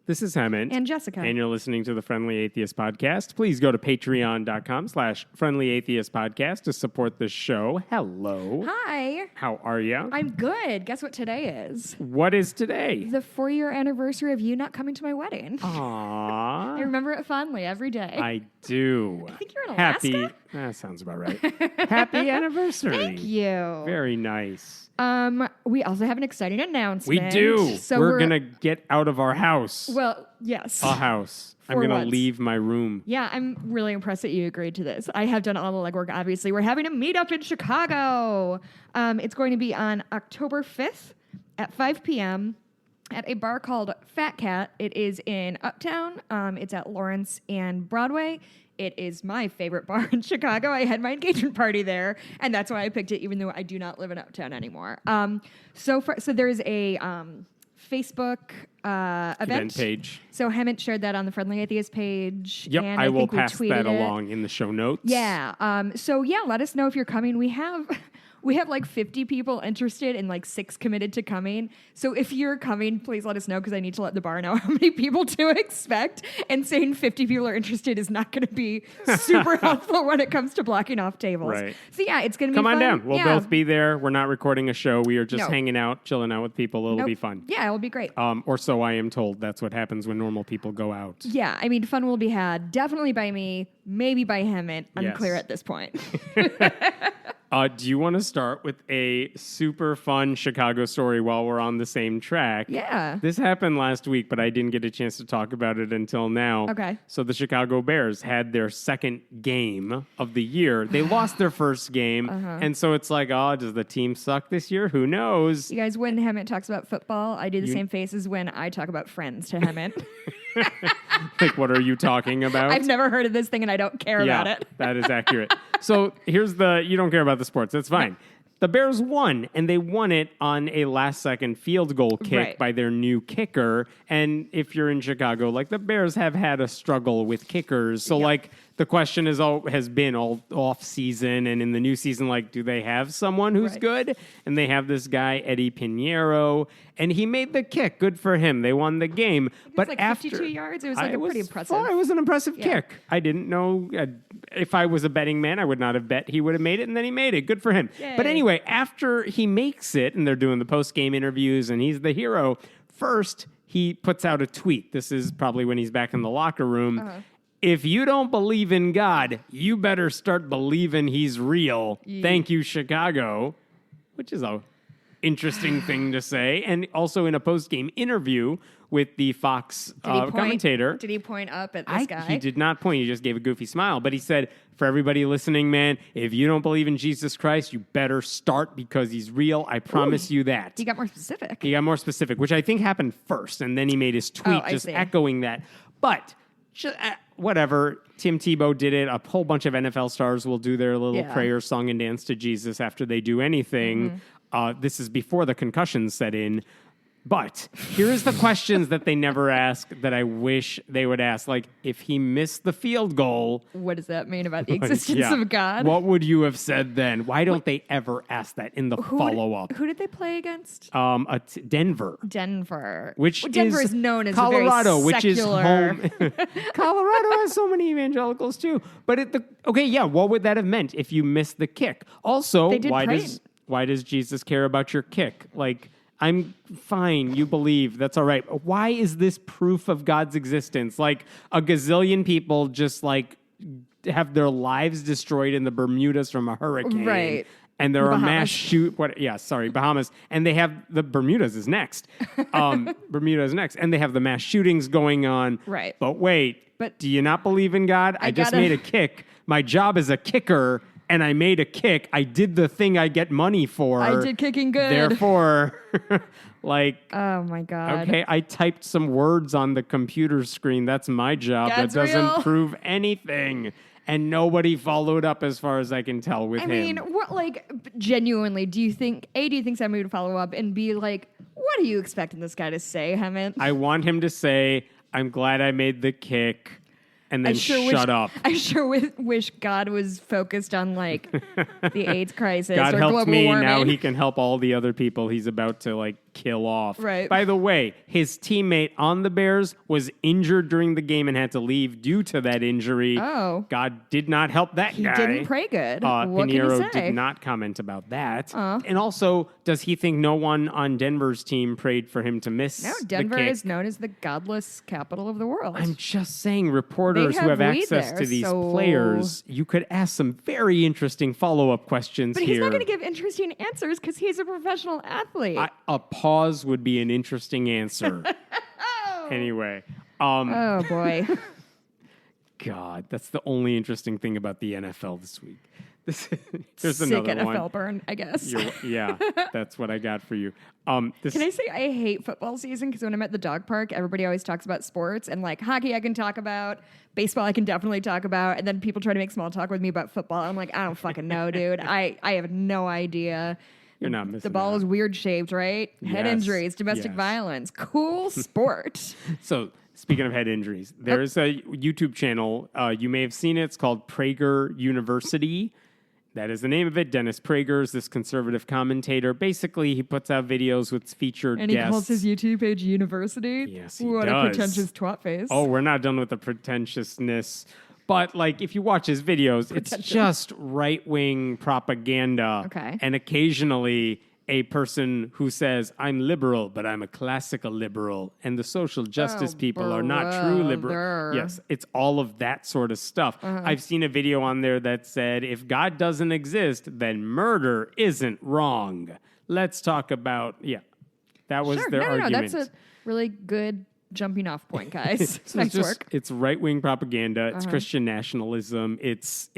This is Hemant. And Jessica. And you're listening to the Friendly Atheist Podcast. Please go to patreon.com/Friendly Atheist Podcast to support this show. Hello. Hi. How are you? I'm good. Guess what today is? What is today? The 4-year anniversary of you not coming to my wedding. Aww. I remember it fondly every day. I do. I think you're in Alaska. That sounds about right. Happy anniversary. Thank you. Very nice. We also have an exciting announcement. We do. So we're going to get out of our house. Well, yes. A house. I'm For going to once. leave my room. Yeah, I'm really impressed that you agreed to this. I have done all the legwork, obviously. We're having a meetup in Chicago. It's going to be on October 5th at 5 p.m. at a bar called Fat Cat. It is in Uptown. It's at Lawrence and Broadway. It is my favorite bar in Chicago. I had my engagement party there, and that's why I picked it, even though I do not live in Uptown anymore. So there's a Facebook event page. So Hemant shared that on the Friendly Atheist page. Yep, and I will think pass that along in the show notes. Yeah. So let us know if you're coming. We have like 50 people interested and like 6 committed to coming. So if you're coming, please let us know because I need to let the bar know how many people to expect. And saying 50 people are interested is not going to be super helpful when it comes to blocking off tables. Right. So it's going to be fun. Come on down. We'll both be there. We're not recording a show. We are just hanging out, chilling out with people. It'll be fun. Yeah, it'll be great. Or so I am told. That's what happens when normal people go out. Yeah, I mean, fun will be had. Definitely by me, maybe by Hemant. Unclear at this point. Do you want to start with a super fun Chicago story while we're on the same track? Yeah. This happened last week, but I didn't get a chance to talk about it until now. Okay. So the Chicago Bears had their second game of the year. They lost their first game, and so it's like, does the team suck this year? Who knows? You guys, when Hemant talks about football, I do the same faces when I talk about Friends to Hemant. Like, what are you talking about? I've never heard of this thing, and I don't care about it. That is accurate. So here's you don't care about the sports. That's fine. No. The Bears won, and they won it on a last-second field goal kick by their new kicker. And if you're in Chicago, the Bears have had a struggle with kickers. So, the question has been all off-season and in the new season, do they have someone who's good? And they have this guy, Eddie Pinheiro, and he made the kick. Good for him. They won the game. But after 52 yards, it was pretty impressive. It was an impressive kick. I didn't know. If I was a betting man, I would not have bet he would have made it, and then he made it. Good for him. Yay. But anyway, after he makes it, and they're doing the post-game interviews, and he's the hero, first he puts out a tweet. This is probably when he's back in the locker room. If you don't believe in God, you better start believing he's real. Thank you, Chicago. Which is a interesting thing to say. And also in a post-game interview with the Fox commentator. Did he point up at this guy? He did not point. He just gave a goofy smile. But he said, for everybody listening, man, if you don't believe in Jesus Christ, you better start because he's real. I promise you that. He got more specific. Which I think happened first. And then he made his tweet echoing that. But whatever. Tim Tebow did it. A whole bunch of NFL stars will do their little prayer, song, and dance to Jesus after they do anything. This is before the concussions set in. But here's the questions that they never ask that I wish they would ask. If he missed the field goal. What does that mean about the existence of God? What would you have said then? Why don't they ever ask that in the follow-up? Who did they play against? Denver. Denver. Denver is known as Colorado, a very which is secular... home. Colorado has so many evangelicals too. But what would that have meant if you missed the kick? Also, why does Jesus care about your kick? I'm fine. You believe. That's all right. Why is this proof of God's existence? A gazillion people just have their lives destroyed in the Bermudas from a hurricane. Right. And there are mass Bahamas. And they have the Bermudas is next. Bermuda is next. And they have the mass shootings going on. Right. But wait, do you not believe in God? I just made a kick. My job is a kicker. And I made a kick. I did the thing I get money for. I did kicking good. Therefore, oh my God. Okay, I typed some words on the computer screen. That's my job. God's that doesn't real. prove anything. And nobody followed up as far as I can tell with him. I mean, genuinely, do you think somebody would follow up and be like, what are you expecting this guy to say, Hemant? I want him to say, I'm glad I made the kick. And then shut up. I sure wish God was focused on the AIDS crisis God or helped global me. warming. Now he can help all the other people he's about to kill off. Right. By the way, his teammate on the Bears was injured during the game and had to leave due to that injury. Oh. God did not help that He guy. didn't pray good. What Pinheiro can you say? did not comment about that. And also, does he think no one on Denver's team prayed for him to miss No, the Denver kick? is known as the godless capital of the world. I'm just saying, reporters who have have weed access there, to these so- players, you could ask some very interesting follow-up questions but here. he's not going to give interesting answers because he's a professional athlete. A pause would be an interesting answer. Anyway. Oh, boy. God, that's the only interesting thing about the NFL this week. Here's Sick another NFL one. burn, I guess. Yeah, that's what I got for you. Can I say I hate football season because when I'm at the dog park, everybody always talks about sports and like hockey I can talk about, baseball I can definitely talk about, and then people try to make small talk with me about football. I'm like, I don't fucking know, dude. I have no idea. You're not missing The ball out. is weird shaped, right? Head Yes, injuries, domestic yes. violence. Cool sport. So, speaking of head injuries, there's a YouTube channel. You may have seen it. It's called Prager University. That is the name of it. Dennis Prager is this conservative commentator. Basically, he puts out videos with featured And he guests. calls his YouTube page University. Yes, he What does. a pretentious twat face. Oh, we're not done with the pretentiousness. But, like, if you watch his videos, it's just right-wing propaganda. Okay. And occasionally a person who says, I'm liberal, but I'm a classical liberal, and the social justice people are not true liberal. brother. Yes, it's all of that sort of stuff. I've seen a video on there that said, if God doesn't exist, then murder isn't wrong. Let's talk about, that was Sure. their No, argument. that's a really good jumping off point, guys. So nice work. It's right-wing propaganda. It's Christian nationalism. It's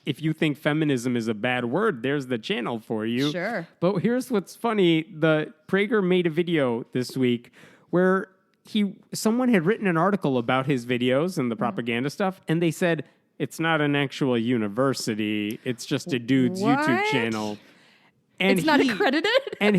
if you think feminism is a bad word, there's the channel for you. Sure. But here's what's funny. The Prager made a video this week where someone had written an article about his videos and the propaganda stuff, and they said it's not an actual university. It's just a dude's What? YouTube channel. And It's not accredited? And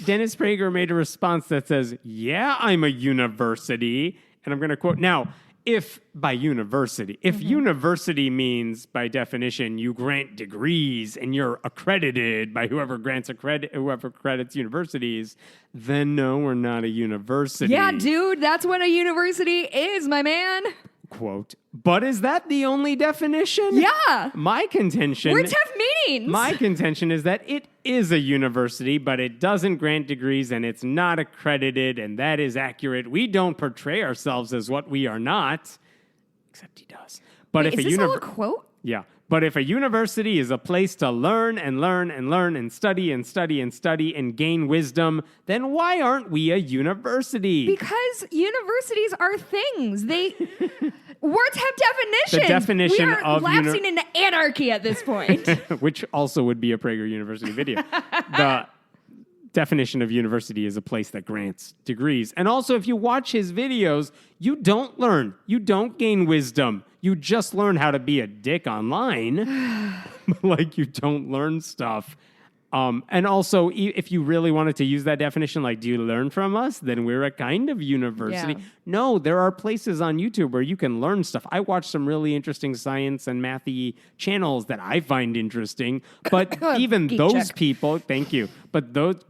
Dennis Prager made a response that says, yeah, I'm a university. And I'm going to quote, now, if university means by definition you grant degrees and you're accredited by whoever credits universities, then no, we're not a university. Yeah, dude, that's what a university is, my man. Quote, but is that the only definition? Yeah. My contention... Words have meanings. My contention is that it is a university, but it doesn't grant degrees and it's not accredited, and that is accurate. We don't portray ourselves as what we are not, except he does. But Wait, is this all a quote? Yeah. But if a university is a place to learn and learn and learn and study and study and study and gain wisdom, then why aren't we a university? Because universities are things. Words have definitions. The definition we are of lapsing into anarchy at this point. Which also would be a Prager University video. The definition of university is a place that grants degrees. And also, if you watch his videos, you don't learn. You don't gain wisdom. You just learn how to be a dick online. Like, you don't learn stuff. And also, if you really wanted to use that definition, like, do you learn from us? Then we're a kind of university. Yeah. No, there are places on YouTube where you can learn stuff. I watch some really interesting science and mathy channels that I find interesting. But even Geek those check. people, thank you. But those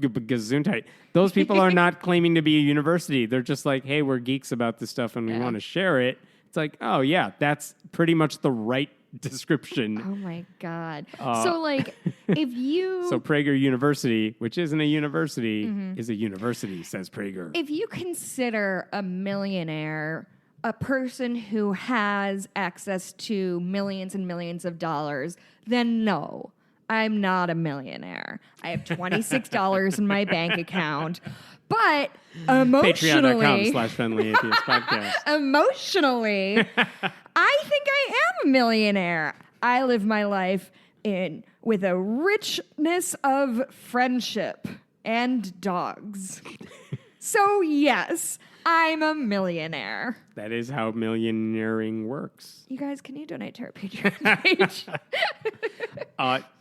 people are not claiming to be a university. They're just like, hey, we're geeks about this stuff and we want to share it. It's like, oh yeah, that's pretty much the right description. Oh my God. So like, if you... So Prager University, which isn't a university, is a university, says Prager. If you consider a millionaire a person who has access to millions and millions of dollars, then no, I'm not a millionaire. I have $26 in my bank account. But emotionally... Patreon.com/Friendly Atheist Podcast. Emotionally, I think I am a millionaire. I live my life with a richness of friendship and dogs. So yes, I'm a millionaire. That is how millionairing works. You guys, can you donate to our Patreon page?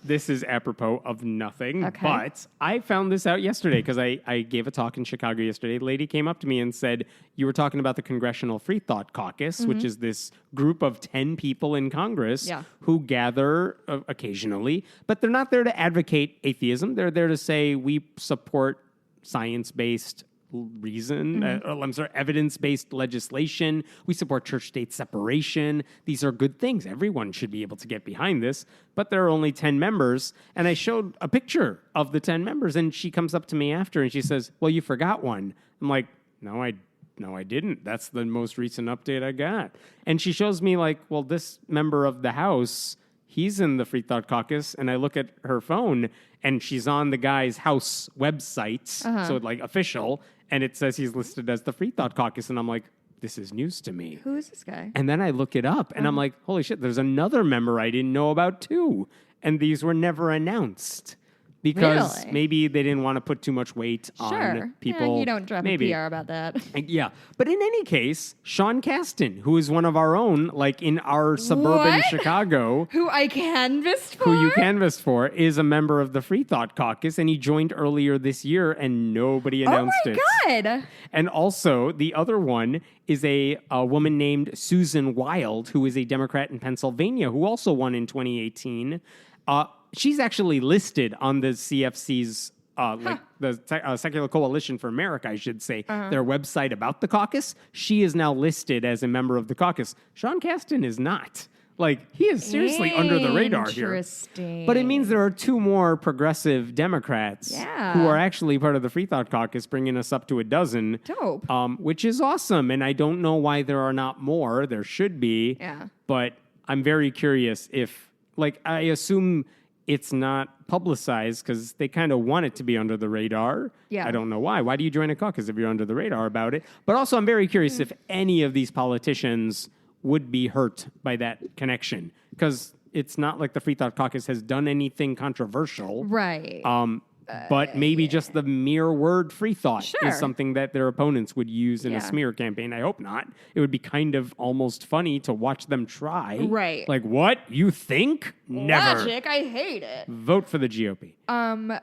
This is apropos of nothing, Okay. but I found this out yesterday because I gave a talk in Chicago yesterday. A lady came up to me and said, you were talking about the Congressional Freethought Caucus, which is this group of 10 people in Congress who gather occasionally, but they're not there to advocate atheism. They're there to say we support science-based reason. Evidence-based legislation. We support church-state separation. These are good things. Everyone should be able to get behind this. But there are only 10 members. And I showed a picture of the 10 members, and she comes up to me after, and she says, well, you forgot one. I'm like, no, I didn't. That's the most recent update I got. And she shows me, like, well, this member of the House, he's in the Freethought Caucus, and I look at her phone, and she's on the guy's House website, so like official, and it says he's listed as the Freethought Caucus, and I'm like, this is news to me. Who is this guy? And then I look it up, and I'm like, holy shit, there's another member I didn't know about too, and these were never announced. Because maybe they didn't want to put too much weight on people. Yeah, you don't drop a PR about that. Yeah. But in any case, Sean Casten, who is one of our own, like in our suburban Chicago. Who I canvassed for? Who you canvassed for, is a member of the Freethought Caucus. And he joined earlier this year, and nobody announced it. Oh, my God. And also, the other one is a woman named Susan Wild, who is a Democrat in Pennsylvania, who also won in 2018. She's actually listed on the CFC's, the Secular Coalition for America, I should say, their website about the caucus. She is now listed as a member of the caucus. Sean Casten is not. Like, he is seriously under the radar here. Interesting. But it means there are two more progressive Democrats who are actually part of the Freethought Caucus, bringing us up to a dozen. Dope. Which is awesome. And I don't know why there are not more. There should be. Yeah. But I'm very curious if, like, I assume it's not publicized because they kind of want it to be under the radar. Yeah. I don't know why. Why do you join a caucus if you're under the radar about it? But also, I'm very curious if any of these politicians would be hurt by that connection, because it's not like the Freethought Caucus has done anything controversial. Right. But maybe just the mere word free thought Sure. is something that their opponents would use in a smear campaign. I hope not. It would be kind of almost funny to watch them try. Right. Like, what? You think? Never. Logic, I hate it. Vote for the GOP. And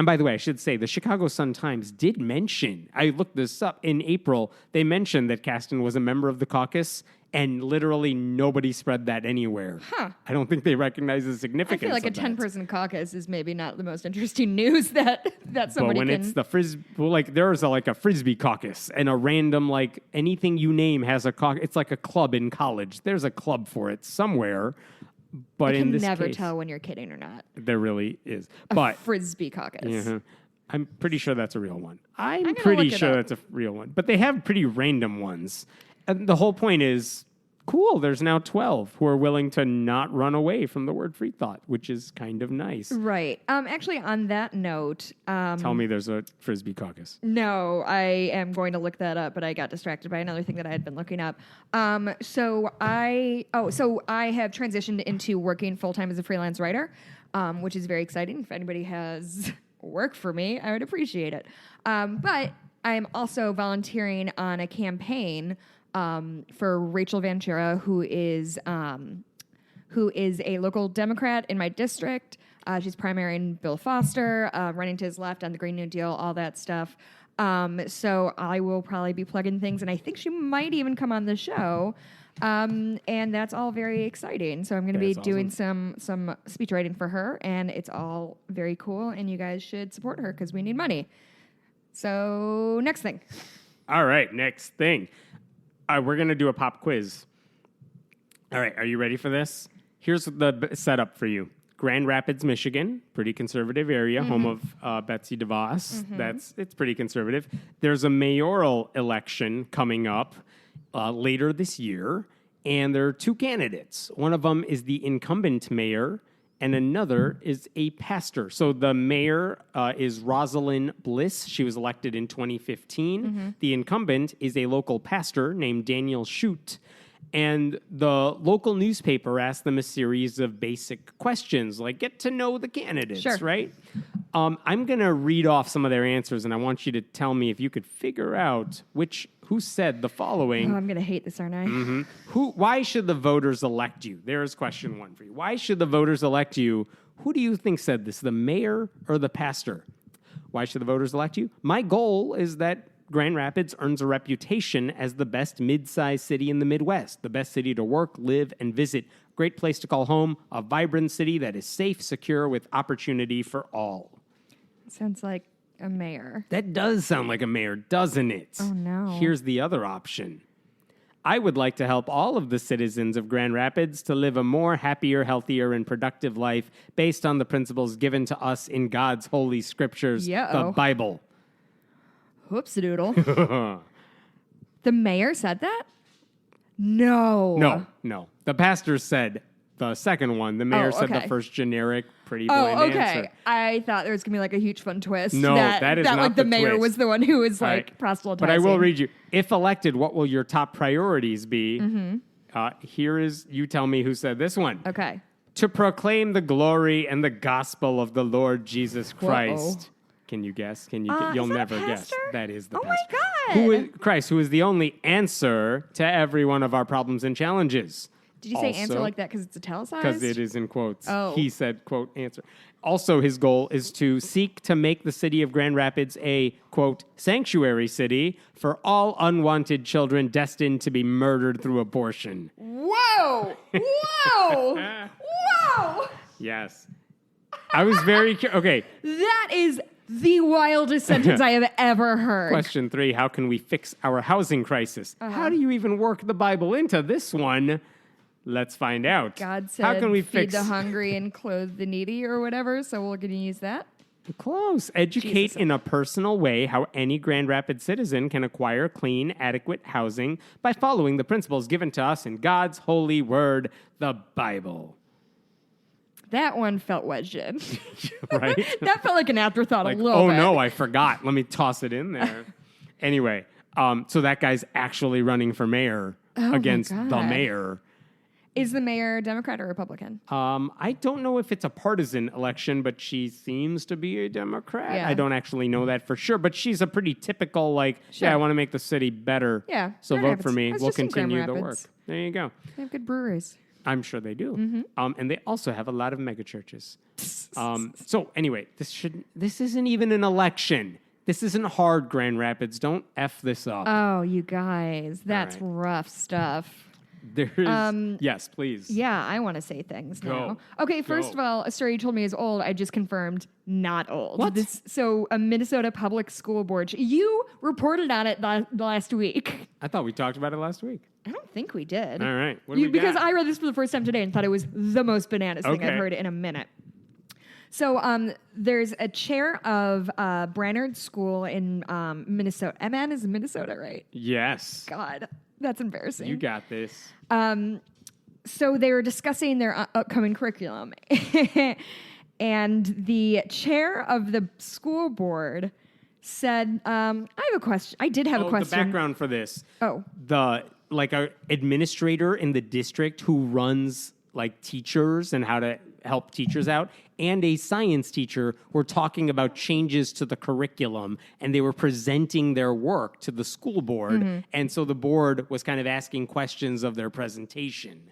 by the way, I should say, the Chicago Sun-Times did mention, I looked this up, in April, they mentioned that Casten was a member of the caucus, and literally nobody spread that anywhere. I don't think they recognize the significance I feel like a 10-person caucus is maybe not the most interesting news that somebody But when it's the there's a Frisbee caucus, and a random, like, anything you name has a caucus. It's like a club in college. There's a club for it somewhere. But in this case, you can never tell when you're kidding or not. There really is. A Frisbee caucus. I'm pretty sure that's a real one. I'm pretty sure that's a real one. But they have pretty random ones. And the whole point is, cool, there's now 12 who are willing to not run away from the word free thought, which is kind of nice. Right. Actually, on that note... Tell me there's a Frisbee caucus. No, I am going to look that up, but I got distracted by another thing that I had been looking up. So I have transitioned into working full-time as a freelance writer, which is very exciting. If anybody has work for me, I would appreciate it. But I'm also volunteering on a campaign for Rachel Vanchera, who is a local Democrat in my district. She's primarying Bill Foster, running to his left on the Green New Deal, all that stuff. So I will probably be plugging things, and I think she might even come on the show. And that's all very exciting. So I'm going to be doing some speech writing for her, and it's all very cool, and you guys should support her because we need money. So next thing. All right, next thing. We're going to do a pop quiz. All right, are you ready for this? Here's the setup for you. Grand Rapids, Michigan, pretty conservative area, home of Betsy DeVos. It's pretty conservative. There's a mayoral election coming up later this year, and there are two candidates. One of them is the incumbent mayor, and another is a pastor. So the mayor is Rosalind Bliss. She was elected in 2015. The incumbent is a local pastor named Daniel Shute. And the local newspaper asked them a series of basic questions, like get to know the candidates, right? I'm going to read off some of their answers, and I want you to tell me if you could figure out who said the following. Oh, I'm going to hate this, aren't I? Why should the voters elect you? There's question one for you. Why should the voters elect you? Who do you think said this, the mayor or the pastor? Why should the voters elect you? My goal is that Grand Rapids earns a reputation as the best mid-sized city in the Midwest, the best city to work, live, and visit, great place to call home, a vibrant city that is safe, secure, with opportunity for all. Sounds like a mayor. That does sound like a mayor, doesn't it? Oh, no. Here's the other option. I would like to help all of the citizens of Grand Rapids to live a more happier, healthier, and productive life based on the principles given to us in God's holy scriptures, the Bible. Whoops-a-doodle. The mayor said that? No. No. The pastor said the second one. The mayor said the first generic, pretty bland answer. I thought there was going to be like a huge fun twist. No, that is not like the mayor twist. was the one who was like right. proselytizing. But I will read you. If elected, what will your top priorities be? Here is, you tell me who said this one. Okay. To proclaim the glory and the gospel of the Lord Jesus Christ. Whoa. Can you guess? You'll never guess. That is the pastor. My God. Who is Christ, who is the only answer to every one of our problems and challenges. Did you say answer like that because it's italicized? Because it is in quotes. Oh. He said, quote, answer. Also, his goal is to seek to make the city of Grand Rapids a, quote, sanctuary city for all unwanted children destined to be murdered through abortion. Whoa! Whoa! Yes. I was very curious. Okay. That is the wildest sentence I have ever heard. Question 3, how can we fix our housing crisis? How do you even work the Bible into this one? Let's find out. God said, how can we feed the hungry and clothe the needy or whatever, so we're going to use that. Close. Educate in a personal way how any Grand Rapids citizen can acquire clean, adequate housing by following the principles given to us in God's holy word, the Bible. That one felt wedged in. Right? That felt like an afterthought a little bit. Oh, no, I forgot. Let me toss it in there. Anyway, so that guy's actually running for mayor against the mayor. Is the mayor Democrat or Republican? I don't know if it's a partisan election, but she seems to be a Democrat. Yeah. I don't actually know that for sure, but she's a pretty typical, I want to make the city better. Yeah. So Grand vote Rapids. for me. I was We'll just in Grand continue the work. Rapids. There you go. They have good breweries. I'm sure they do. And they also have a lot of megachurches. So anyway, this isn't even an election. This isn't hard, Grand Rapids. Don't F this up. Oh, you guys. That's rough stuff. There's yes, please. Yeah, I want to say things now. Go. Okay, first of all, a story you told me is old. I just confirmed not old. What? So a Minnesota public school board. You reported on it last week. I thought we talked about it last week. I don't think we did. All right. What do we because got? I read this for the first time today and thought it was the most bananas thing I've heard in a minute. So there's a chair of Brainerd School in Minnesota. MN is Minnesota, right? Yes. God, that's embarrassing. You got this. So they were discussing their upcoming curriculum. And the chair of the school board said, I have a question. I did have a question. The background for this. Oh. A administrator in the district who runs teachers and how to help teachers out, and a science teacher were talking about changes to the curriculum, and they were presenting their work to the school board, and so the board was kind of asking questions of their presentation.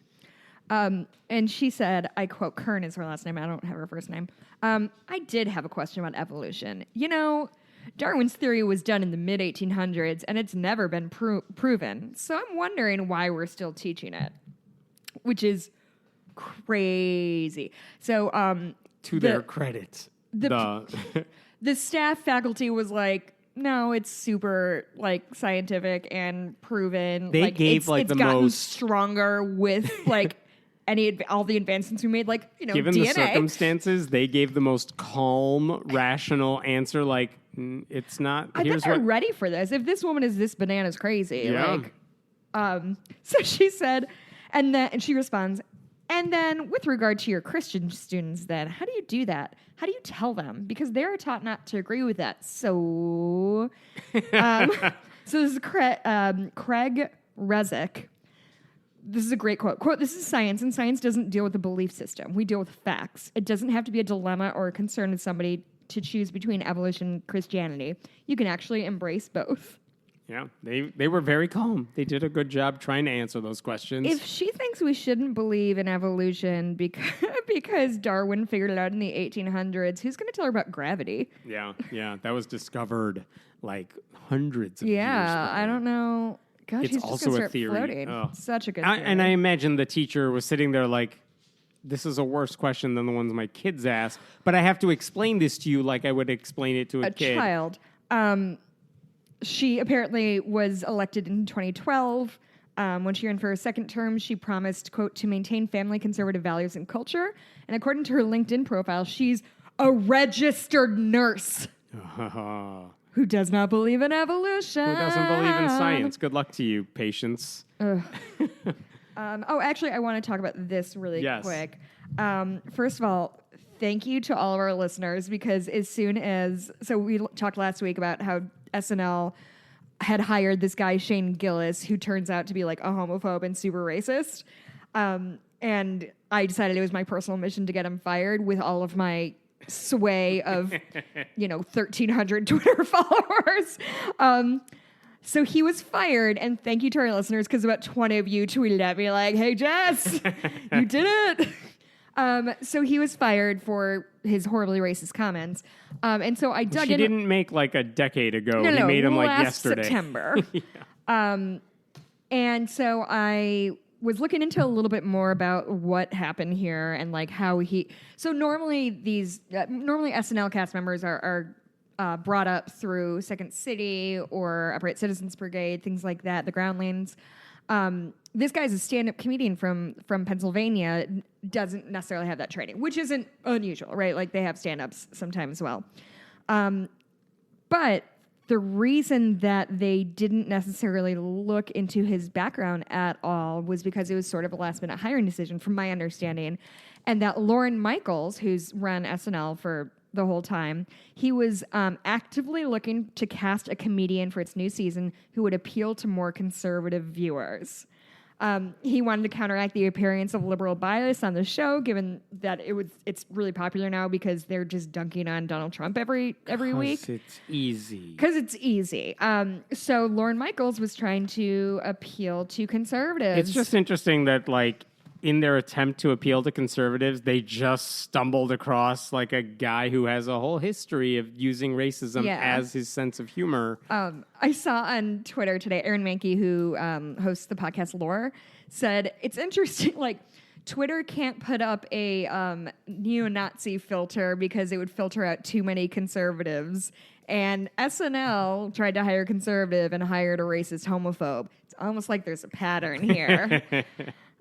And she said, I quote, Kern is her last name, I don't have her first name. I did have a question about evolution. You know, Darwin's theory was done in the mid-1800s, and it's never been proven. So I'm wondering why we're still teaching it, which is crazy. So, to their credit, the staff faculty was like, no, it's super scientific and proven. They gave it's the gotten most stronger with all the advancements we made, given DNA. the circumstances, they gave the most calm, rational answer. It's not. I bet they're ready for this. If this woman is this bananas crazy, so she said, and she responds. And then with regard to your Christian students, then, how do you do that? How do you tell them? Because they're taught not to agree with that. So this is Craig Rezick. This is a great quote. Quote, this is science, and science doesn't deal with the belief system. We deal with facts. It doesn't have to be a dilemma or a concern with somebody to choose between evolution and Christianity. You can actually embrace both. Yeah, they were very calm. They did a good job trying to answer those questions. If she thinks we shouldn't believe in evolution because Darwin figured it out in the 1800s, who's going to tell her about gravity? Yeah, that was discovered hundreds of years ago. Yeah, I don't know. Gosh, it's he's also just gonna a start theory. floating. Oh. Such a good theory. And I imagine the teacher was sitting there this is a worse question than the ones my kids ask, but I have to explain this to you like I would explain it to a kid. Child. She apparently was elected in 2012. When she ran for her second term, she promised, quote, to maintain family conservative values and culture. And according to her LinkedIn profile, she's a registered nurse who does not believe in evolution. Who doesn't believe in science? Good luck to you, patience. Actually, I want to talk about this really quick. First of all, thank you to all of our listeners, because so we talked last week about how SNL had hired this guy, Shane Gillis, who turns out to be like a homophobe and super racist. And I decided it was my personal mission to get him fired with all of my sway of, 1,300 Twitter followers. So he was fired, and thank you to our listeners, because about 20 of you tweeted at me like, hey, Jess, you did it. So he was fired for his horribly racist comments. And so I dug in. She didn't make like a decade ago. He made him like yesterday. September. And so I was looking into a little bit more about what happened here and like how so normally SNL cast members are brought up through Second City or Upright Citizens Brigade, things like that, the Groundlings. This guy's a stand-up comedian from Pennsylvania, doesn't necessarily have that training, which isn't unusual, right? Like they have stand-ups sometimes as well. But the reason that they didn't necessarily look into his background at all was because it was sort of a last-minute hiring decision, from my understanding, and that Lorne Michaels, who's run SNL for the whole time, he was actively looking to cast a comedian for its new season who would appeal to more conservative viewers. He wanted to counteract the appearance of liberal bias on the show, given that it's really popular now because they're just dunking on Donald Trump every week. It's easy. Because it's easy. So Lorne Michaels was trying to appeal to conservatives. It's just interesting that, like, in their attempt to appeal to conservatives, they just stumbled across like a guy who has a whole history of using racism as his sense of humor. I saw on Twitter today, Aaron Mahnke, who hosts the podcast Lore, said it's interesting, like, Twitter can't put up a neo-Nazi filter because it would filter out too many conservatives. And SNL tried to hire a conservative and hired a racist homophobe. It's almost like there's a pattern here.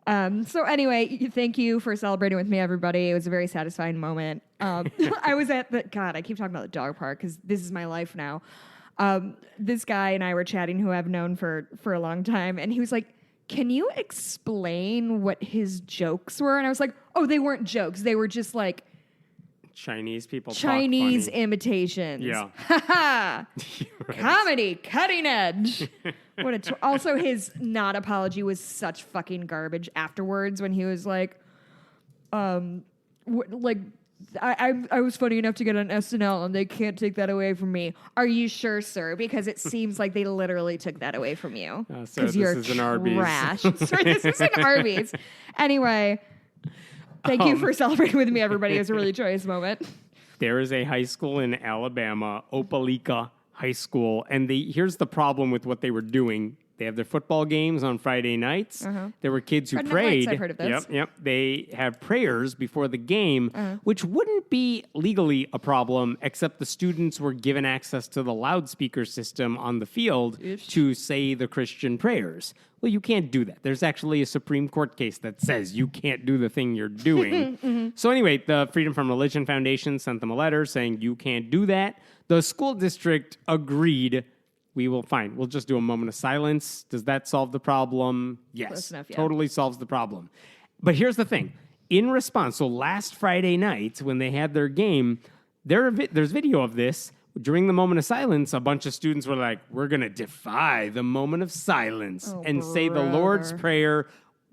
So anyway, thank you for celebrating with me, everybody. It was a very satisfying moment. I was at I keep talking about the dog park because this is my life now. This guy and I were chatting, who I've known for a long time, and he was like, can you explain what his jokes were? And I was like, oh, they weren't jokes. They were just like Chinese people Chinese talk funny. Imitations. Yeah. Right. Comedy, cutting edge. Also, his not apology was such fucking garbage afterwards when he was like, I was funny enough to get on SNL and they can't take that away from me. Are you sure, sir? Because it seems like they literally took that away from you. Sir, this is an Arby's. Sorry, this is an Arby's. Anyway, thank you for celebrating with me, everybody. It was a really joyous moment. There is a high school in Alabama, Opelika High School, and here's the problem with what they were doing. They have their football games on Friday nights. There were kids who prayed. Nights, I've heard of this. Yep. They have prayers before the game, which wouldn't be legally a problem, except the students were given access to the loudspeaker system on the field to say the Christian prayers. Well, you can't do that. There's actually a Supreme Court case that says you can't do the thing you're doing. So anyway, the Freedom from Religion Foundation sent them a letter saying you can't do that. The school district agreed. We'll just do a moment of silence. Does that solve the problem? Yes. Close enough, yeah. Totally solves the problem. But here's the thing. In response, so last Friday night when they had their game, there's video of this. During the moment of silence, a bunch of students were like, we're going to defy the moment of silence and say the Lord's Prayer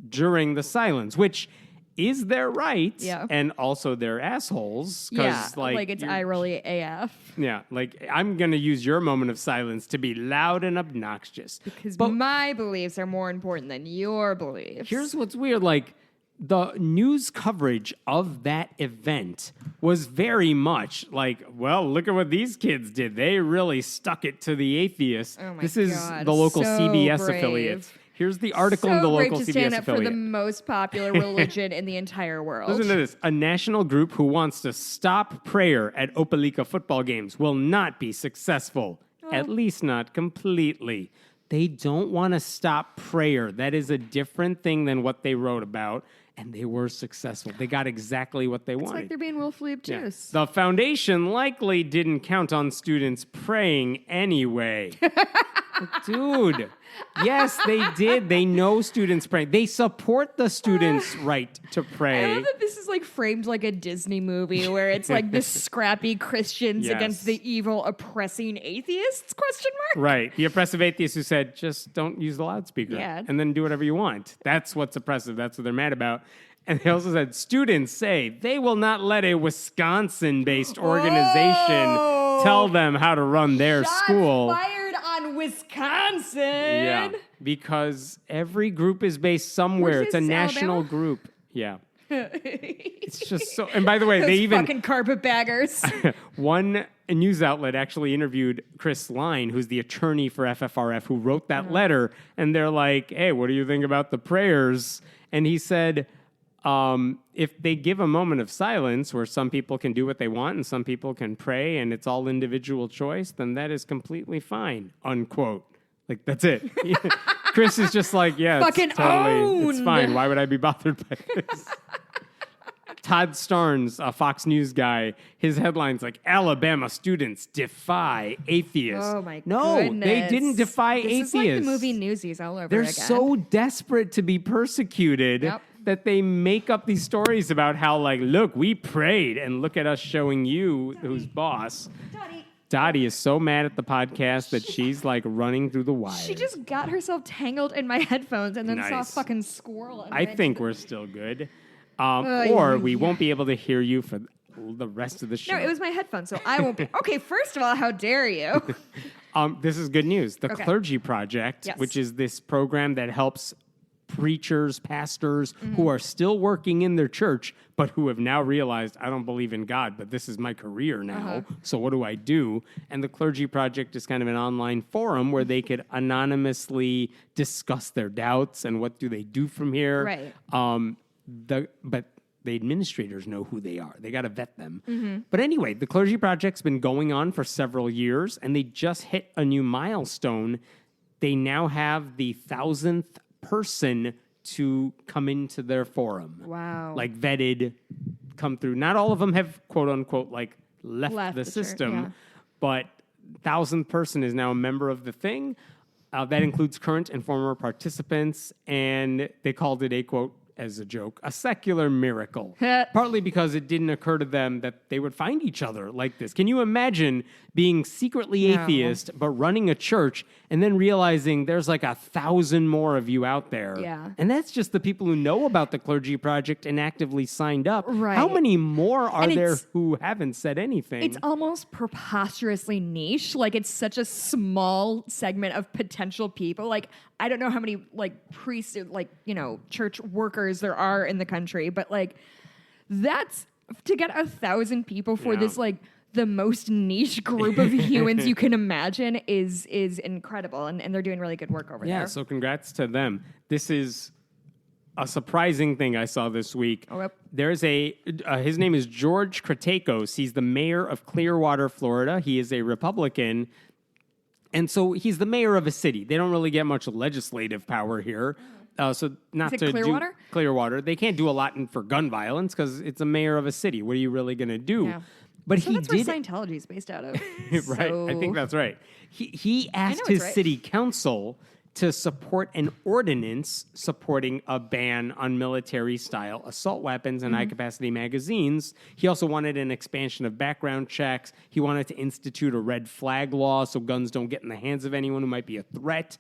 during the silence, which is their right, and also they're assholes. Yeah, like it's eye rolly AF. Yeah, like I'm going to use your moment of silence to be loud and obnoxious. Because my beliefs are more important than your beliefs. Here's what's weird, like the news coverage of that event was very much like, well, look at what these kids did. They really stuck it to the atheists. Oh my this is God, the local so CBS brave. affiliate. Here's the article in the brave local to CBS stand up affiliate. for the most popular religion in the entire world. Listen to this. A national group who wants to stop prayer at Opelika football games will not be successful. At least not completely. They don't want to stop prayer. That is a different thing than what they wrote about. And they were successful. They got exactly what they wanted. It's like they're being willfully obtuse. The foundation likely didn't count on students praying anyway. Dude, yes, they did. They know students pray. They support the students' right to pray. I love that this is like framed like a Disney movie where it's like the scrappy Christians against the evil oppressing atheists, ? Right. The oppressive atheists who said, just don't use the loudspeaker and then do whatever you want. That's what's oppressive. That's what they're mad about. And they also said, students say they will not let a Wisconsin-based organization tell them how to run their school. Fired on Wisconsin. Yeah, because every group is based somewhere. Which It's a is national Alabama? group. Yeah. It's just so... And by the way, they even... fucking carpetbaggers. One news outlet actually interviewed Chris Line, who's the attorney for FFRF, who wrote that letter. And they're like, hey, what do you think about the prayers? And he said... if they give a moment of silence where some people can do what they want and some people can pray and it's all individual choice, then that is completely fine, unquote. Like, that's it. Chris is just like, yeah, fucking it's totally, it's owned. fine. Why would I be bothered by this? Todd Starnes, a Fox News guy, his headline's like, Alabama students defy atheists. Oh, my No, goodness. they didn't defy this atheists. This is like the movie Newsies all over They're again. so desperate to be persecuted that they make up these stories about how, like, look, we prayed, and look at us showing you who's boss. Dottie is so mad at the podcast that she's, like, running through the wire. She just got herself tangled in my headphones and then saw a fucking squirrel. And I think we're still good. Or we won't be able to hear you for the rest of the show. No, it was my headphones, so I won't be. Okay, first of all, how dare you? This is good news. The Clergy Project, which is this program that helps preachers, pastors who are still working in their church, but who have now realized, I don't believe in God, but this is my career now. So what do I do? And the Clergy Project is kind of an online forum where they could anonymously discuss their doubts and what do they do from here. Right. But the administrators know who they are. They got to vet them. But anyway, the Clergy Project's been going on for several years, and they just hit a new milestone. They now have the 1,000th person to come into their forum. Wow. Like vetted, come through. Not all of them have, quote unquote, like left the system, but 1,000th person is now a member of the thing. That includes current and former participants, and they called it a, quote, as a joke, a secular miracle. Partly because it didn't occur to them that they would find each other like this. Can you imagine being secretly atheist, but running a church, and then realizing there's like 1,000 more of you out there? Yeah. And that's just the people who know about the Clergy Project and actively signed up. Right. How many more are there who haven't said anything? It's almost preposterously niche. Like, it's such a small segment of potential people. Like, I don't know how many, like, priests, like, you know, church workers there are in the country, but, like, that's to get 1,000 people for this, like, the most niche group of humans you can imagine is incredible, and they're doing really good work over there. Yeah, so congrats to them. This is a surprising thing I saw this week. There's his name is George Kratakos. He's the mayor of Clearwater, Florida. He is a Republican. And so he's the mayor of a city. They don't really get much legislative power here. So not Is it to Clearwater? do Clearwater. They can't do a lot for gun violence because it's a mayor of a city. What are you really going to do? Yeah. But so that's where Scientology is based out of. Right. I think that's right. He asked his city council to support an ordinance supporting a ban on military-style assault weapons and high-capacity magazines. He also wanted an expansion of background checks. He wanted to institute a red flag law so guns don't get in the hands of anyone who might be a threat.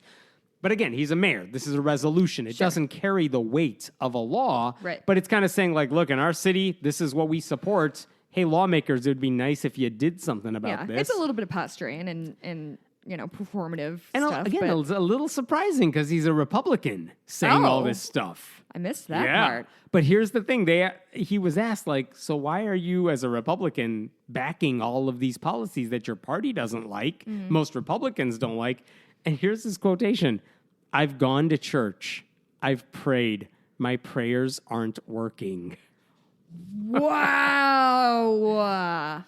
But again, he's a mayor. This is a resolution. It doesn't carry the weight of a law. Right. But it's kind of saying, like, look, in our city, this is what we support. Hey, lawmakers, it would be nice if you did something about this. It's a little bit of posturing and you know, performative stuff. Again, it's a little surprising because he's a Republican saying all this stuff. I missed that part. But here's the thing. He was asked, like, so why are you as a Republican backing all of these policies that your party doesn't like, most Republicans don't like? And here's his quotation. I've gone to church. I've prayed. My prayers aren't working. Wow.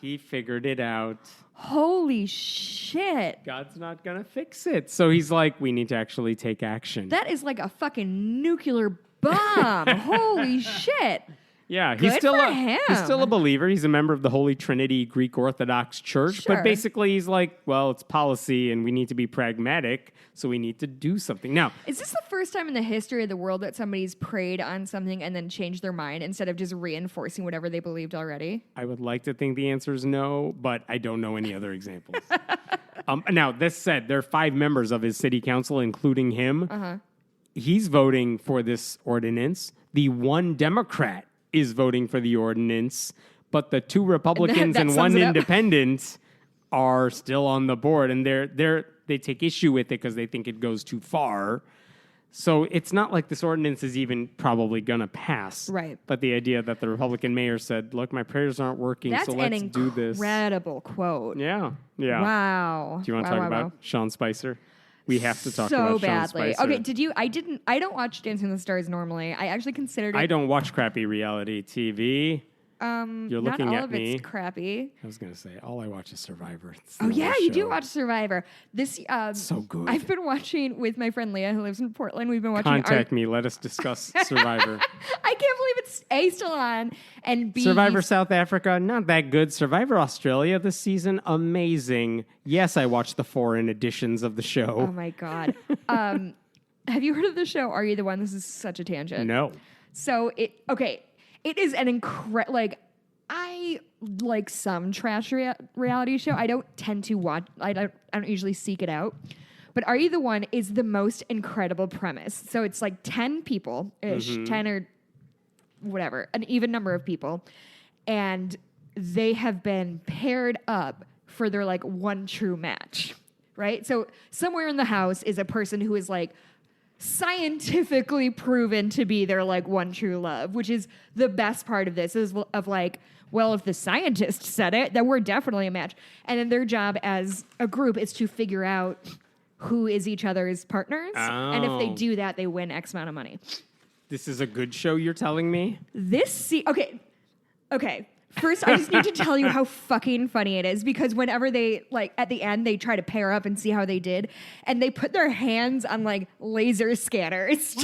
He figured it out. Holy shit. God's not going to fix it. So he's like, we need to actually take action. That is like a fucking nuclear bomb. Holy shit. Yeah, Good for him. He's still a believer. He's a member of the Holy Trinity Greek Orthodox Church. Sure. But basically, he's like, well, it's policy and we need to be pragmatic, so we need to do something. Now, is this the first time in the history of the world that somebody's prayed on something and then changed their mind instead of just reinforcing whatever they believed already? I would like to think the answer is no, but I don't know any other examples. Now, this said, there are 5 members of his city council, including him. Uh-huh. He's voting for this ordinance. The one Democrat is voting for the ordinance, but the 2 Republicans and 1 independent are still on the board, and they take issue with it because they think it goes too far. So it's not like this ordinance is even probably going to pass. Right. But the idea that the Republican mayor said, look, my prayers aren't working, so let's do this. That's an incredible quote. Yeah. Wow. Do you want to talk about Sean Spicer? We have to talk about Sean Spicer. Okay, I don't watch Dancing with the Stars normally. I actually considered it. I don't watch crappy reality TV. You're looking not all at of me. It's crappy. I was going to say, all I watch is Survivor. You do watch Survivor. This so good. I've been watching with my friend Leah, who lives in Portland. We've been watching. Contact me. Let us discuss Survivor. I can't believe it's A, still on, and B, Survivor South Africa, not that good. Survivor Australia this season, amazing. Yes, I watched the foreign editions of the show. Oh my God. Have you heard of the show Are You the One? This is such a tangent. No. So it is an incredible, I like some trash reality show. I don't tend to watch, I don't usually seek it out. But Are You the One is the most incredible premise. So it's like 10 people-ish, 10 or whatever, an even number of people. And they have been paired up for their one true match, right? So somewhere in the house is a person who is scientifically proven to be their one true love, which is the best part of this is well, if the scientist said it, then we're definitely a match. And then their job as a group is to figure out who is each other's partners. Oh. And if they do that, they win X amount of money. This is a good show, you're telling me? Okay. First, I just need to tell you how fucking funny it is, because whenever they, at the end, they try to pair up and see how they did, and they put their hands on, laser scanners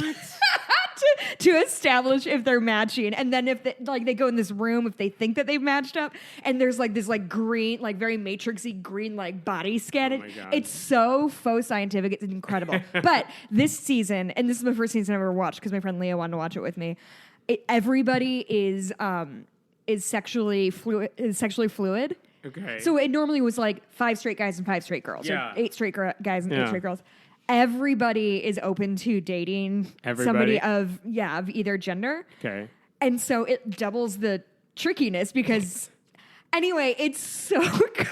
to establish if they're matching. And then if they go in this room, if they think that they've matched up, and there's, this, green, very matrixy green, body scan. Oh my God. It's so faux scientific. It's incredible. But this season, and this is the first season I've ever watched because my friend Leah wanted to watch it with me, everybody is sexually fluid. Okay. So it normally was 5 straight guys and 5 straight girls. Yeah. Or 8 straight guys and 8 straight girls. Everybody is open to dating somebody of either gender. Okay. And so it doubles the trickiness because anyway, it's so good.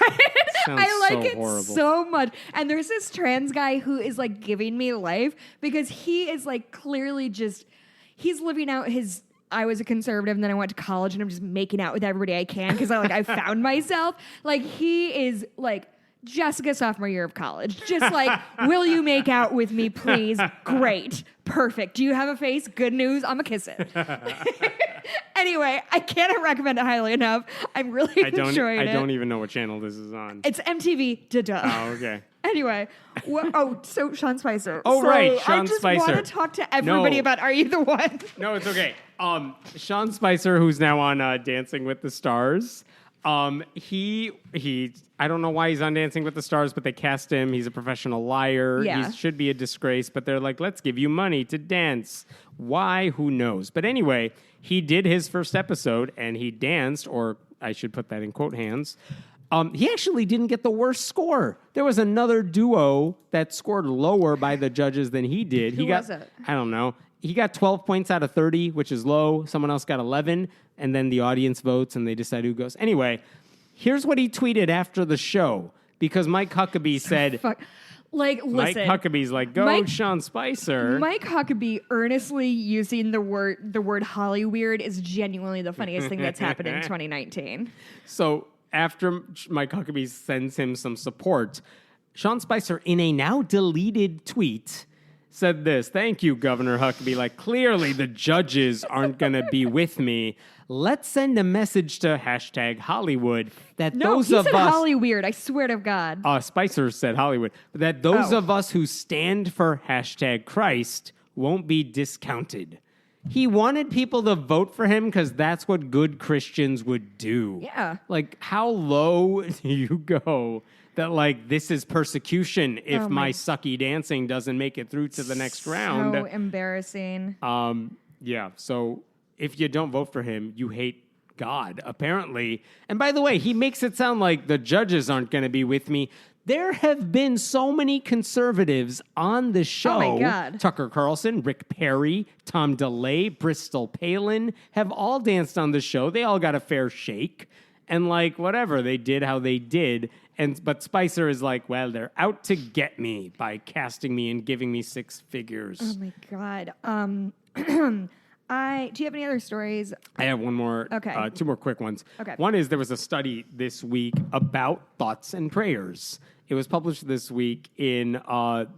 I like it horrible. So much. And there's this trans guy who is giving me life because he is clearly he's living out his I was a conservative and then I went to college and I'm just making out with everybody I can because I found myself. He is Jessica sophomore year of college. Just will you make out with me, please? Great. Perfect. Do you have a face? Good news. I'm a kiss it. Anyway, I cannot recommend it highly enough. I'm really enjoying it. I don't even know what channel this is on. It's MTV. Duh. Oh, okay. Anyway, so Sean Spicer. Right, Sean Spicer. I just want to talk to everybody about Are You the One? No, it's okay. Sean Spicer, who's now on Dancing with the Stars. He I don't know why he's on Dancing with the Stars, but they cast him. He's a professional liar. Yeah. He should be a disgrace, but they're let's give you money to dance. Why? Who knows? But anyway, he did his first episode and he danced, or I should put that in quote hands. He actually didn't get the worst score. There was another duo that scored lower by the judges than he did. Who was it? I don't know. He got 12 points out of 30, which is low. Someone else got 11, and then the audience votes, and they decide who goes. Anyway, here's what he tweeted after the show, because Mike Huckabee said... listen. Mike Huckabee's Sean Spicer. Mike Huckabee earnestly using the word Hollyweird is genuinely the funniest thing that's happened in 2019. So after Mike Huckabee sends him some support, Sean Spicer, in a now deleted tweet, said this. Thank you, Governor Huckabee. Like, clearly the judges aren't going to be with me. Let's send a message to #Hollywood that those of us... Hollyweird, I swear to God. Spicer said Hollywood. That those of us who stand for #Christ won't be discounted. He wanted people to vote for him because that's what good Christians would do. Yeah. Like, how low do you go that, like, this is persecution if my sucky dancing doesn't make it through to the next round? So embarrassing. Yeah, so if you don't vote for him, you hate God, apparently. And by the way, he makes it sound like the judges aren't going to be with me. There have been so many conservatives on the show. Oh, my God. Tucker Carlson, Rick Perry, Tom DeLay, Bristol Palin have all danced on the show. They all got a fair shake. And, like, whatever, they did how they did. But Spicer is like, well, they're out to get me by casting me and giving me 6 figures. Oh, my God. Do you have any other stories? I have one more. Okay. 2 more quick ones. Okay. One is there was a study this week about thoughts and prayers. It was published this week in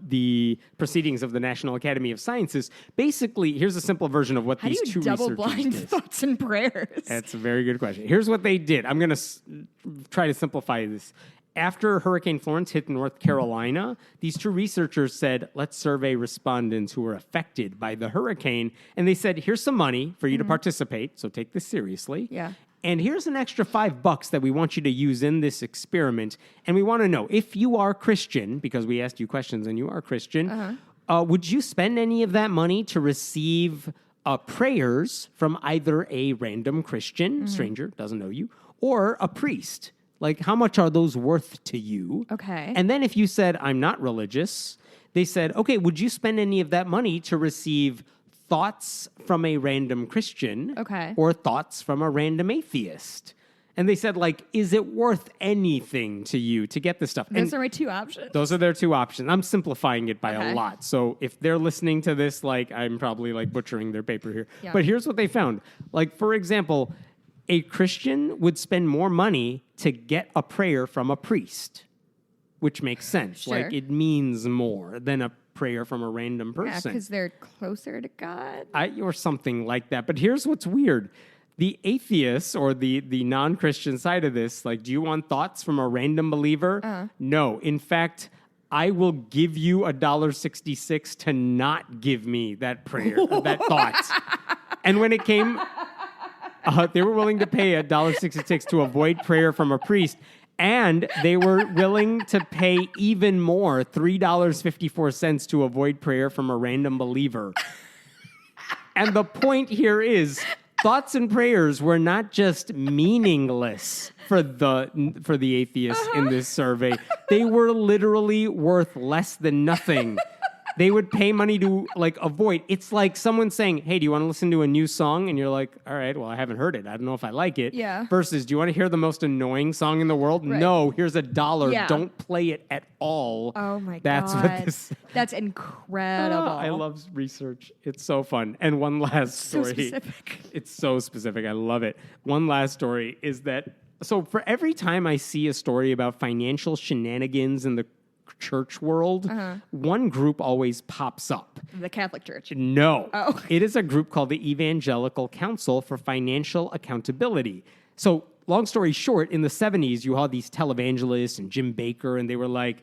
the Proceedings of the National Academy of Sciences. Basically, here's a simple version of what these two researchers did. How do you double-blind thoughts and prayers? That's a very good question. Here's what they did. I'm going to try to simplify this. After Hurricane Florence hit North Carolina, these 2 researchers said, let's survey respondents who were affected by the hurricane. And they said, here's some money for you to participate, so take this seriously. Yeah. And here's an extra $5 that we want you to use in this experiment. And we want to know, if you are Christian, because we asked you questions and you are Christian, would you spend any of that money to receive prayers from either a random Christian, stranger, doesn't know you, or a priest? Like, how much are those worth to you? Okay. And then if you said, I'm not religious, they said, okay, would you spend any of that money to receive thoughts from a random Christian or thoughts from a random atheist? And they said, like, is it worth anything to you to get this stuff? Those are my 2 options. Those are their 2 options. I'm simplifying it by a lot. So if they're listening to this, like, I'm probably, like, butchering their paper here. Yeah. But here's what they found. Like, for example, a Christian would spend more money to get a prayer from a priest, which makes sense. Sure. Like, it means more than a prayer from a random person. Yeah, because they're closer to God. Or something like that. But here's what's weird. The atheists or the non-Christian side of this, like, do you want thoughts from a random believer? No. In fact, I will give you $1.66 to not give me that prayer, that thought. And when it came... they were willing to pay $1.66 to avoid prayer from a priest, and they were willing to pay even more, $3.54 to avoid prayer from a random believer. And the point here is, thoughts and prayers were not just meaningless for the atheists in this survey. They were literally worth less than nothing. They would pay money to, like, avoid. It's like someone saying, hey, do you want to listen to a new song? And you're like, all right, well, I haven't heard it. I don't know if I like it. Yeah. Versus, do you want to hear the most annoying song in the world? Right. No, here's $1. Yeah. Don't play it at all. Oh, my That's God. what this... That's incredible. I love research. It's so fun. And one last story. So specific. It's so specific. I love it. One last story is that, so for every time I see a story about financial shenanigans in the church world, one group always pops up. The Catholic Church. No. Oh. It is a group called the Evangelical Council for Financial Accountability. So, long story short, in the 70s, you had these televangelists and Jim Bakker, and they were like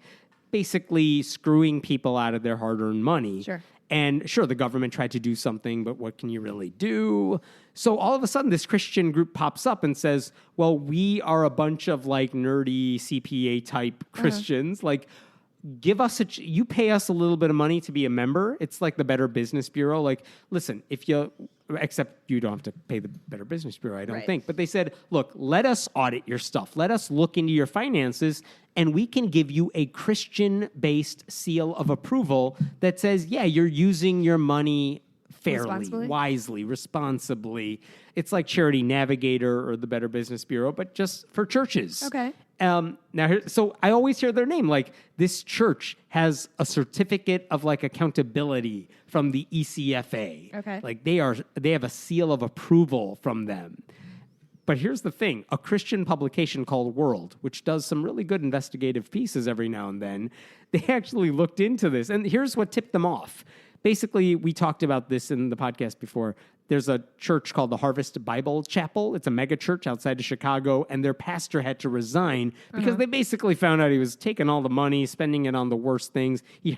basically screwing people out of their hard-earned money. Sure. And sure, the government tried to do something, but what can you really do? So all of a sudden, this Christian group pops up and says, well, we are a bunch of, like, nerdy CPA type Christians. Like, give us you pay us a little bit of money to be a member. It's like the Better Business Bureau. Like, listen, except you don't have to pay the Better Business Bureau, I don't think. But they said, look, let us audit your stuff. Let us look into your finances, and we can give you a Christian-based seal of approval that says, yeah, you're using your money fairly, wisely, responsibly. It's like Charity Navigator or the Better Business Bureau, but just for churches. Okay. So I always hear their name, like, this church has a certificate of, like, accountability from the ECFA. Okay. Like, they have a seal of approval from them. But here's the thing, a Christian publication called World, which does some really good investigative pieces every now and then, they actually looked into this. And here's what tipped them off. basically, we talked about this in the podcast before. There's a church called the Harvest Bible Chapel. It's a mega church outside of Chicago, and their pastor had to resign because they basically found out he was taking all the money, spending it on the worst things. He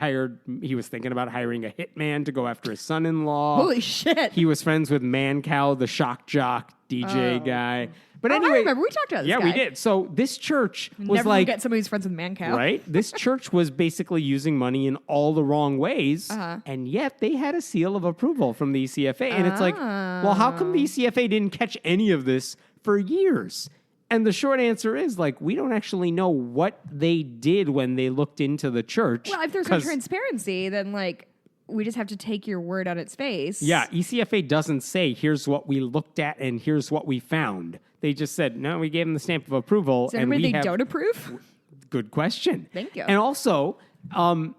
was thinking about hiring a hitman to go after his son-in-law. Holy shit. He was friends with Man Cow, the shock jock DJ guy. But I anyway, remember we talked about this yeah, guy. we did. So this church was Never like, forget somebody who's friends with Man Cow. right? This church was basically using money in all the wrong ways, and yet they had a seal of approval from the ECFA. And it's like, well, how come the ECFA didn't catch any of this for years? And the short answer is, like, we don't actually know what they did when they looked into the church. Well, if there's no transparency, then, like, we just have to take your word on its face. Yeah, ECFA doesn't say, here's what we looked at and here's what we found. They just said, no, we gave them the stamp of approval. Is there anybody they don't approve? Good question. Thank you. And also, how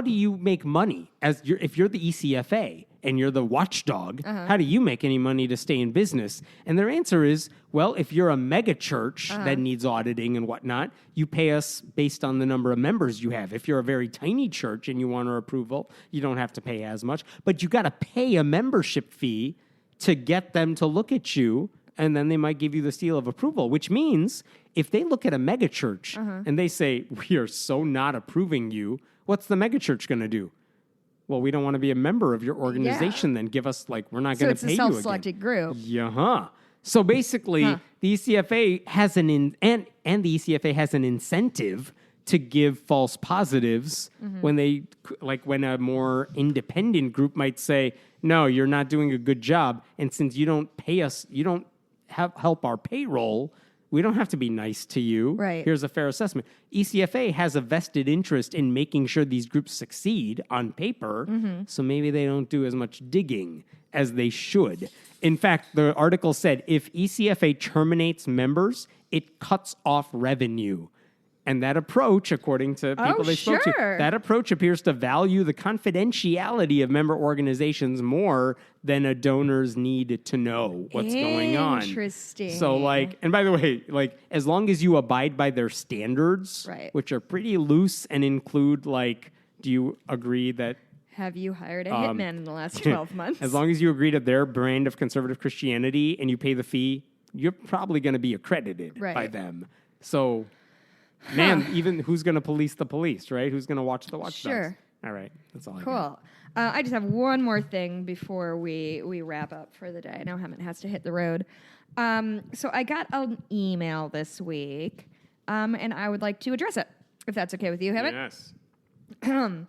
do you make money if you're the ECFA and you're the watchdog? How do you make any money to stay in business? And their answer is, well, if you're a mega church that needs auditing and whatnot, you pay us based on the number of members you have. If you're a very tiny church and you want our approval, you don't have to pay as much, but you got to pay a membership fee to get them to look at you, and then they might give you the seal of approval, which means if they look at a mega church and they say, we are so not approving you, what's the mega church going to do? Well, we don't want to be a member of your organization, then give us, like, we're not going to pay you again. So it's a self-selected group. Yeah. So basically, the ECFA has the ECFA has an incentive to give false positives when when a more independent group might say, no, you're not doing a good job. And since you don't pay us, you don't help our payroll, we don't have to be nice to you. Right. Here's a fair assessment. ECFA has a vested interest in making sure these groups succeed on paper, so maybe they don't do as much digging as they should. In fact, the article said if ECFA terminates members, it cuts off revenue. And that approach, according to people they spoke to, that approach appears to value the confidentiality of member organizations more than a donor's need to know what's going on. Interesting. So, like, and by the way, like, as long as you abide by their standards, which are pretty loose and include, like, do you agree that... Have you hired a hitman in the last 12 months? As long as you agree to their brand of conservative Christianity and you pay the fee, you're probably going to be accredited by them. So... Man, even who's going to police the police, right? Who's going to watch the watchdogs? Sure. All right. That's all I got. Cool. I just have one more thing before we wrap up for the day. I know Hemant has to hit the road. So I got an email this week, and I would like to address it, if that's okay with you, Hemant. Yes.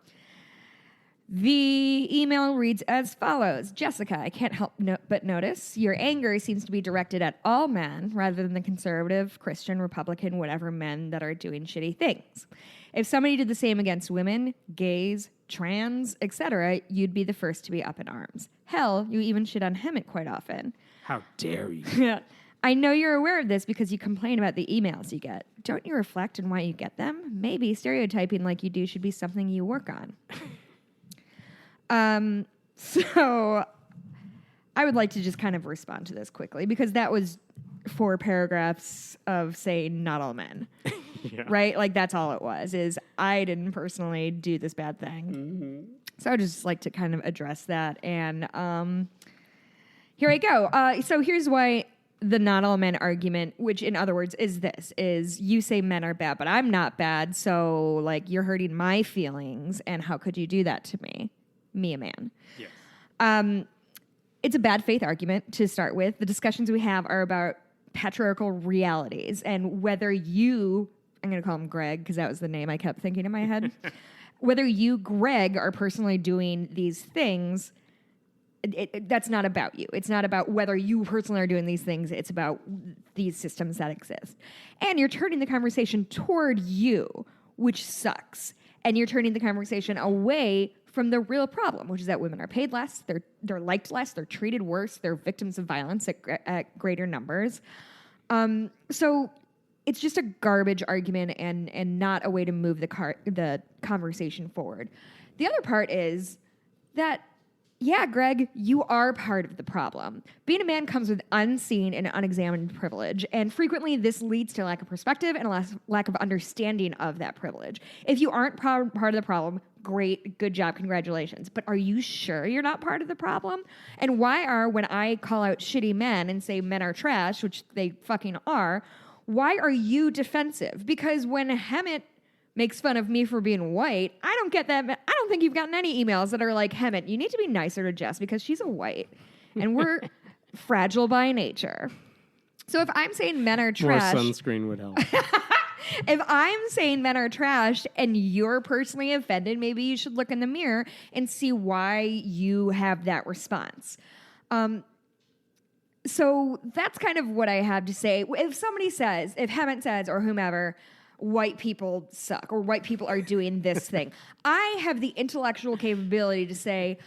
The email reads as follows. Jessica, I can't help but notice your anger seems to be directed at all men rather than the conservative, Christian, Republican, whatever men that are doing shitty things. If somebody did the same against women, gays, trans, etc., you'd be the first to be up in arms. Hell, you even shit on Hemant quite often. How dare you? Yeah. I know you're aware of this because you complain about the emails you get. Don't you reflect on why you get them? Maybe stereotyping like you do should be something you work on. So I would like to just kind of respond to this quickly because that was 4 paragraphs of saying not all men, right? Like that's all it was, is I didn't personally do this bad thing. So I would just like to kind of address that. And here I go. So here's why the not all men argument, which in other words is this, is you say men are bad, but I'm not bad. So like you're hurting my feelings. And how could you do that to me? Me, a man. Yes. It's a bad faith argument to start with. The discussions we have are about patriarchal realities and whether you, I'm going to call him Greg because that was the name I kept thinking in my head, whether you, Greg, are personally doing these things, that's not about you. It's not about whether you personally are doing these things. It's about these systems that exist. And you're turning the conversation toward you, which sucks. And you're turning the conversation away from the real problem, which is that women are paid less, they're liked less, they're treated worse, they're victims of violence at greater numbers. So it's just a garbage argument and not a way to move the conversation forward. The other part is that, yeah, Greg, you are part of the problem. Being a man comes with unseen and unexamined privilege, and frequently this leads to a lack of perspective and a lack of understanding of that privilege. If you aren't part of the problem, great, good job, congratulations. But are you sure you're not part of the problem? And why are, when I call out shitty men and say men are trash, which they fucking are, why are you defensive? Because when Hemet makes fun of me for being white, I don't get that. I don't think you've gotten any emails that are like, Hemet, you need to be nicer to Jess because she's a white. And we're fragile by nature. So if I'm saying men are trash... More sunscreen would help. If I'm saying men are trash and you're personally offended, maybe you should look in the mirror and see why you have that response. So that's kind of what I have to say. If somebody says, if Hemet says, or whomever, white people suck, or white people are doing this thing, I have the intellectual capability to say,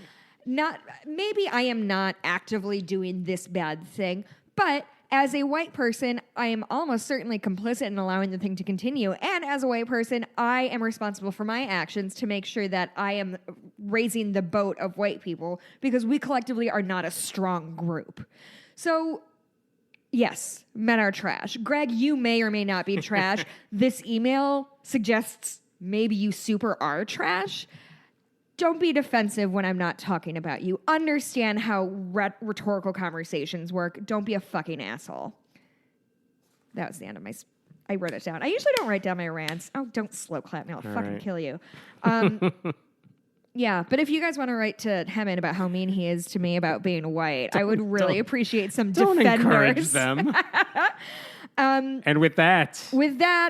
maybe I am not actively doing this bad thing, but as a white person, I am almost certainly complicit in allowing the thing to continue. And as a white person, I am responsible for my actions to make sure that I am raising the boat of white people because we collectively are not a strong group. So, yes, men are trash. Greg, you may or may not be trash. This email suggests maybe you super are trash. Don't be defensive when I'm not talking about you. Understand how rhetorical conversations work. Don't be a fucking asshole. That was the end of my... I wrote it down. I usually don't write down my rants. Oh, don't slow clap me. I'll fucking kill you. Yeah, but if you guys want to write to Hemet about how mean he is to me about being white, I would really appreciate some defenders. Don't encourage them. And with that,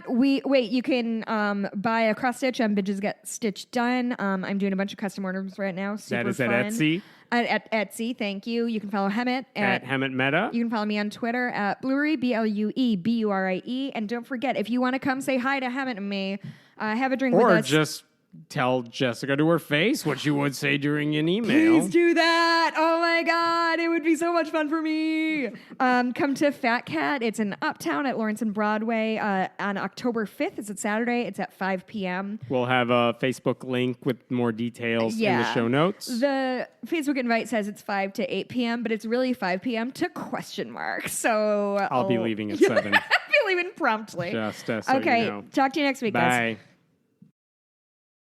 you can buy a cross stitch on Bitches Get Stitched Done. I'm doing a bunch of custom orders right now. Super that is fun. at Etsy. At Etsy, thank you. You can follow Hemet at Hemet Meta. You can follow me on Twitter at Bluerie, BLUEBURIE. And don't forget, if you want to come say hi to Hemet and me, have a drink with us. Or just tell Jessica to her face what you would say during an email. Please do that. Oh my God. It would be so much fun for me. Come to Fat Cat. It's in Uptown at Lawrence and Broadway on October 5th. It's a Saturday. It's at 5 p.m. We'll have a Facebook link with more details in the show notes. The Facebook invite says it's 5 to 8 p.m., but it's really 5 p.m. to question mark. So I'll be leaving at 7. I'll be leaving promptly. Just so okay. you know. Talk to you next week, guys. Bye.